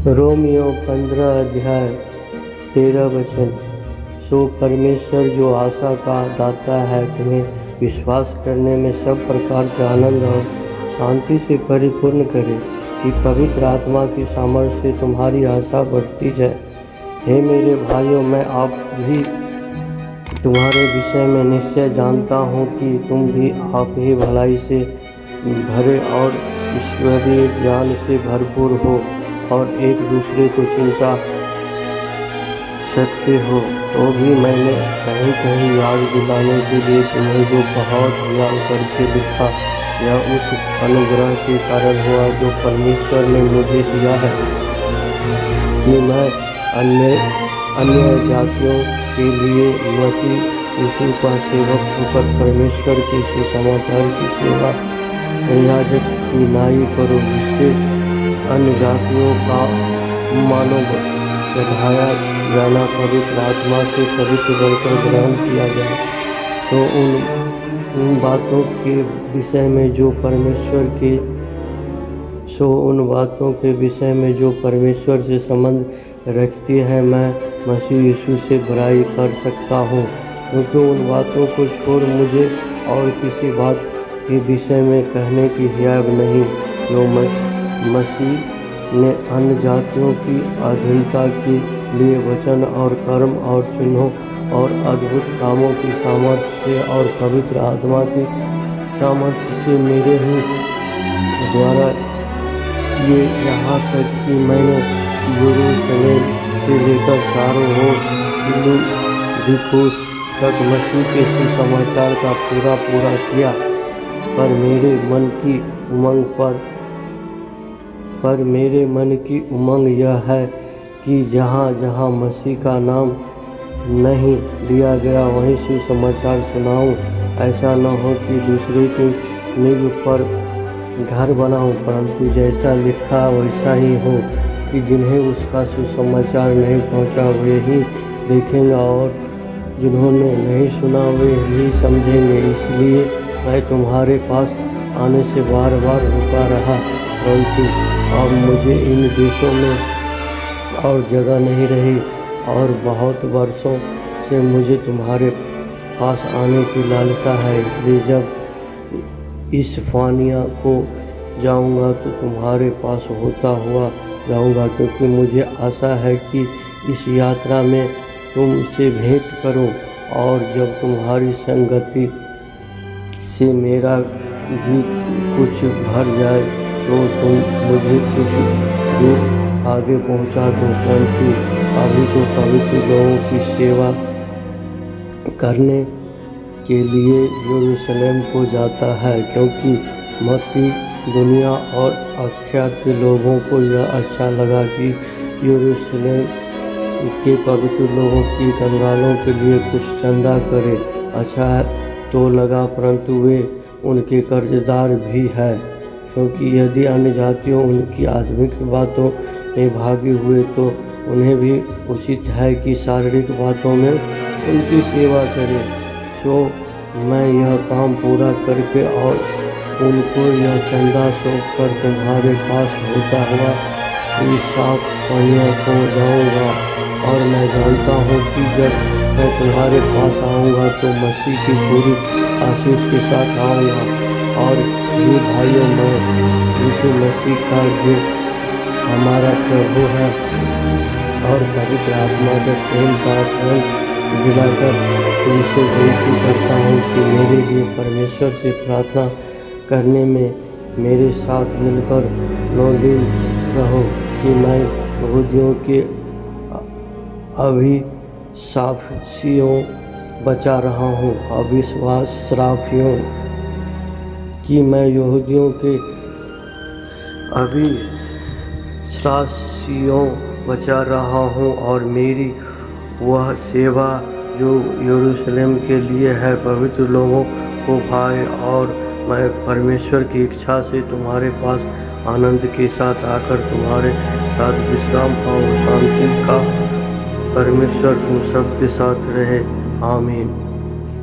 Romeo 15 अध्याय 13 वचन। सो परमेश्वर जो आशा का दाता है तुम्हें विश्वास करने में सब प्रकार के आनंद और शांति से परिपूर्ण करे कि पवित्र आत्मा की सामर्थ्य से तुम्हारी आशा बढ़ती जाए। हे मेरे भाइयों, मैं आप भी तुम्हारे विषय में निश्चय जानता हूँ कि तुम भी आप ही भलाई से भरे और ईश्वरीय ज्ञान से भरपूर हो और एक दूसरे को चिंता सकते हो। तो भी मैंने कहीं कहीं याद दिलाने के लिए तुम्हें जो बहुत ध्यान करके लिखा, यह उस अनुग्रह के कारण हुआ जो परमेश्वर ने मुझे दिया है कि मैं अन्य जातियों के लिए मसीह यीशु का सेवक होकर परमेश्वर के सुसमाचार की सेवा याजक की नाई करूं, जिससे अन्य जातियों का मानव बढ़ाया जाना पवित्र आत्मा से पवित्र बनकर ग्रहण किया जाए। तो उन बातों के विषय में जो परमेश्वर से संबंध रखती है, मैं मसीह यीशु से बुराई कर सकता हूँ, क्योंकि उन बातों को छोड़ मुझे और किसी बात के विषय में कहने की हियाव नहीं जो मसीह ने अन्य जातियों की अधीनता के लिए वचन और कर्म और चिन्हों और अद्भुत कामों की सामर्थ्य से और पवित्र आत्मा की सामर्थ्य से मेरे ही द्वारा किए, यहाँ तक कि मैंने यरूशलेम से लेकर चारों ओर इल्लुरिकुस तक मसीह के सुसमाचार का पूरा किया। पर मेरे मन की उमंग यह है कि जहाँ जहाँ मसीह का नाम नहीं लिया गया वहीं सुसमाचार सुनाऊं। ऐसा न हो कि दूसरे की नींव पर घर बनाऊं, परंतु जैसा लिखा वैसा ही हो कि जिन्हें उसका सुसमाचार नहीं पहुंचा वे ही देखेंगे और जिन्होंने नहीं सुना वे ही समझेंगे। इसलिए मैं तुम्हारे पास आने से बार बार रुका रहा, परंतु अब मुझे इन देशों में और जगह नहीं रही और बहुत वर्षों से मुझे तुम्हारे पास आने की लालसा है। इसलिए जब इस फानिया को जाऊंगा तो तुम्हारे पास होता हुआ जाऊंगा, क्योंकि मुझे आशा है कि इस यात्रा में तुमसे भेंट करूं, और जब तुम्हारी संगति से मेरा भी कुछ भर जाए तो तुम मुझे कुछ दूर आगे पहुंचा दो। परंतु अभी तो पवित्र लोगों की सेवा करने के लिए यरूशलेम को जाता है, क्योंकि मत्ती दुनिया और अख्यात के लोगों को यह अच्छा लगा कि यरूशलेम के पवित्र लोगों की कंगालों के लिए कुछ चंदा करे। अच्छा तो लगा, परंतु वे उनके कर्जदार भी है, क्योंकि यदि अन्य जातियों उनकी आत्मिक बातों में भागी हुए तो उन्हें भी उचित है कि शारीरिक बातों में उनकी सेवा करें। सो मैं यह काम पूरा करके और उनको यह चंदा सौंप कर तुम्हारे पास होता हुआ इस साफ पानियों को जाऊँगा। और मैं जानता हूँ कि जब मैं तुम्हारे पास आऊँगा तो मसीह की पूरी आशीष के साथ आऊँगा। और ये भाइयों, मैं यीशु मसीह का जो हमारा प्रभु है और पवित्र आत्मा के प्रेम का आश्रय दिलाकर तुमसे विनती करता हूँ कि मेरे लिए परमेश्वर से प्रार्थना करने में मेरे साथ मिलकर लोलीन रहो, कि मैं यहूदियों के अविश्वासियों बचा रहा हूँ, अविश्वासियों कि मैं यहूदियों के अविश्वासियों बचा रहा हूँ, और मेरी वह सेवा जो यरूशलेम के लिए है पवित्र लोगों को पाए, और मैं परमेश्वर की इच्छा से तुम्हारे पास आनंद के साथ आकर तुम्हारे साथ विश्राम पाऊँ। शांति का परमेश्वर तुम सबके साथ रहे। आमीन।